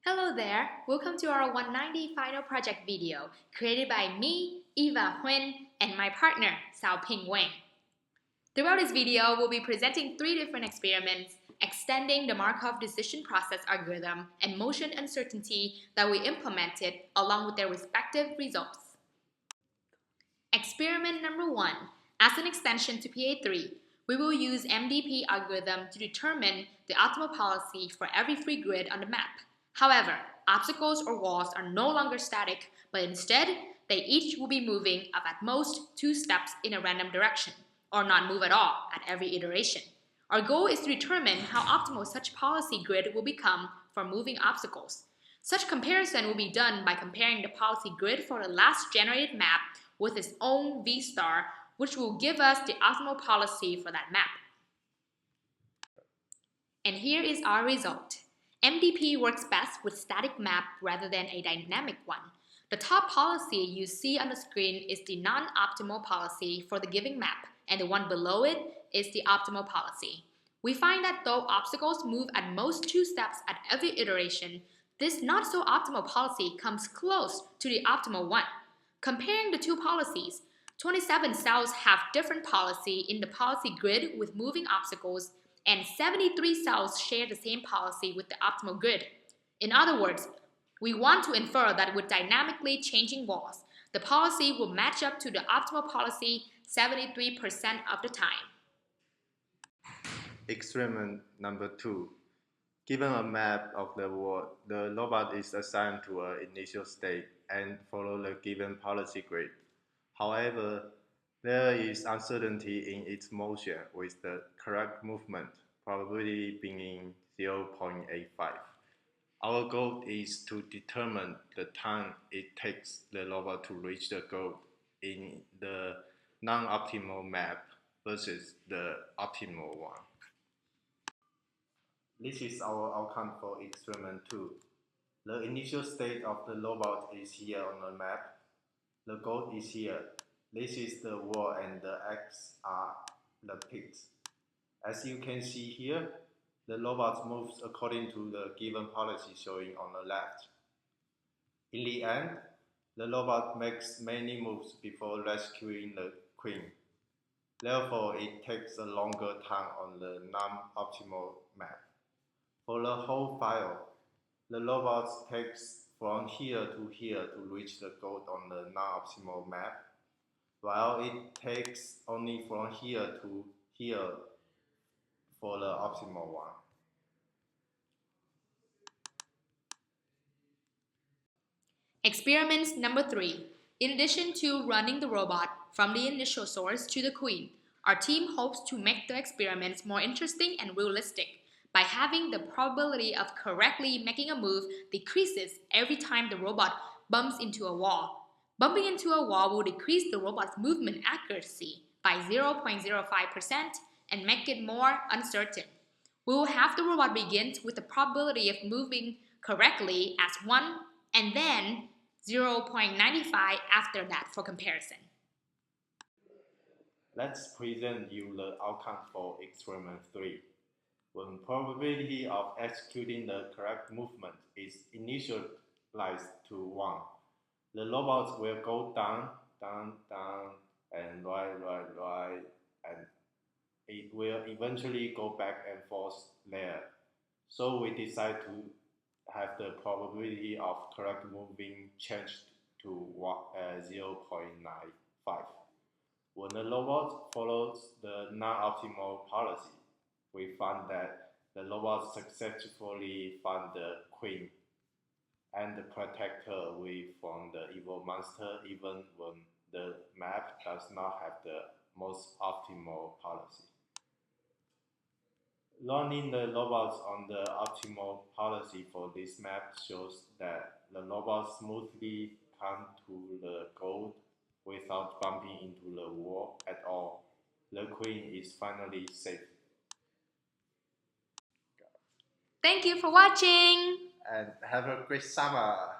Hello there, welcome to our 190 final project video created by me, Eva Huynh, and my partner, Xiaoping Wang. Throughout this video, we'll be presenting 3 different experiments extending the Markov decision process algorithm and motion uncertainty that we implemented along with their respective results. Experiment number 1. As an extension to PA3, we will use MDP algorithm to determine the optimal policy for every free grid on the map. However, obstacles or walls are no longer static, but instead, they each will be moving of at most 2 steps in a random direction, or not move at all at every iteration. Our goal is to determine how optimal such policy grid will become for moving obstacles. Such comparison will be done by comparing the policy grid for the last generated map with its own V-star, which will give us the optimal policy for that map. And here is our result. MDP works best with static map rather than a dynamic one. The top policy you see on the screen is the non-optimal policy for the given map, and the one below it is the optimal policy. We find that though obstacles move at most 2 steps at every iteration, this not so optimal policy comes close to the optimal one. Comparing the 2 policies, 27 cells have different policy in the policy grid with moving obstacles, and 73 cells share the same policy with the optimal grid. In other words, we want to infer that with dynamically changing walls, the policy will match up to the optimal policy 73% of the time. Experiment number 2. Given a map of the world, the robot is assigned to an initial state and follow the given policy grid. However, there is uncertainty in its motion with the correct movement probability being 0.85. Our goal is to determine the time it takes the robot to reach the goal in the non-optimal map versus the optimal one. This is our outcome for experiment 2. The initial state of the robot is here on the map. The goal is here. This is the wall and the X are the peaks. As you can see here, the robot moves according to the given policy showing on the left. In the end, the robot makes many moves before rescuing the queen. Therefore, it takes a longer time on the non-optimal map. For the whole file, the robot takes from here to here to reach the goal on the non-optimal map, while it takes only from here to here for the optimal one. Experiment number 3. In addition to running the robot from the initial source to the queen, our team hopes to make the experiments more interesting and realistic by having the probability of correctly making a move decreases every time the robot bumps into a wall. Bumping into a wall will decrease the robot's movement accuracy by 0.05% and make it more uncertain. We will have the robot begin with the probability of moving correctly as 1 and then 0.95 after that for comparison. Let's present you the outcome for experiment 3. When probability of executing the correct movement is initialized to 1, the robot will go down, down, down, and right, and it will eventually go back and forth there. So we decide to have the probability of correct moving changed to 0.95. When the robot follows the non-optimal policy, we found that the robot successfully found the queen and protect her away from the evil monster even when the map does not have the most optimal policy. Running the robots on the optimal policy for this map shows that the robot smoothly come to the goal without bumping into the wall at all. The queen is finally safe. Thank you for watching! And have a great summer!